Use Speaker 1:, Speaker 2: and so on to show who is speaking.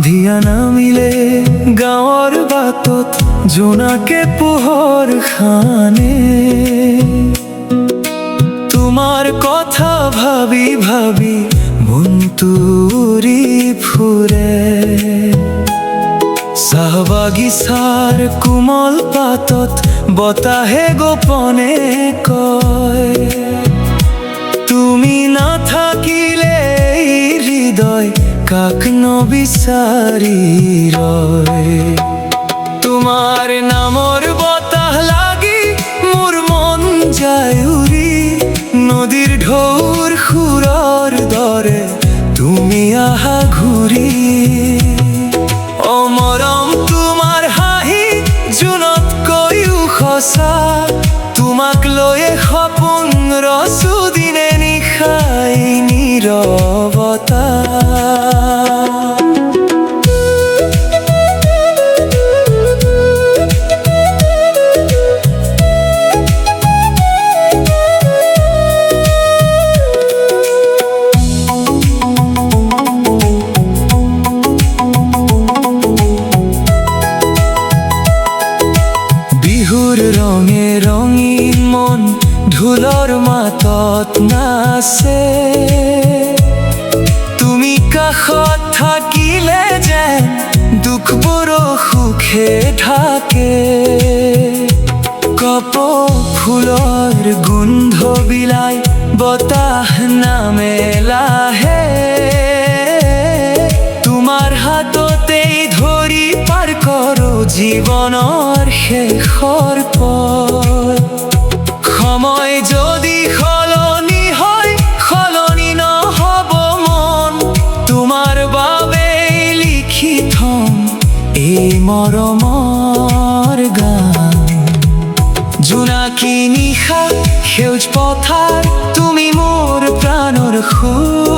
Speaker 1: সন্ধিয়া নামিলে গাঁৱৰ বাটত জোনাকে পোহৰ খানে তোমাৰ কথা ভাবি ভাবি মনটোৰি ফুৰে চাহ বাগিচাৰ কোমল পাতত বতাহে গোপনে কয় তুমি নাথাকিলে হৃদয় কাক নবিচাৰি ৰয় তোমাৰ নামৰ বতাহ লাগি মোৰ মন যায় উৰি নদীৰ ঢৌৰ সুৰৰ দৰে তুমি আহা ঘূৰি অ মৰম তোমাৰ হাঁহি জোনতকৈও সঁচা তোমাক লৈয়ে সপোন ৰচো দিনে নিশাই নীৰৱতা বিহুৰ ৰঙে ৰঙীন মন ঢোলৰ মাতত নাচে তুমি কাষত থাকিলে যেন দুখবোৰো সুখে ঢাকে কপৌফুলৰ গোন্ধ বিলাই বতাহ নামে লাহে তোমাৰ হাততেই ধৰি পাৰ কৰো জীৱনৰ শেষৰ পথ সময় যদি সলনি হয় সলনি নহব মন তোমাৰ বাবে লিখি থম এই মৰমৰ গান জোনাকী নিশা সেউজ পথাৰ তুমি মোৰ প্ৰাণৰ সুৰ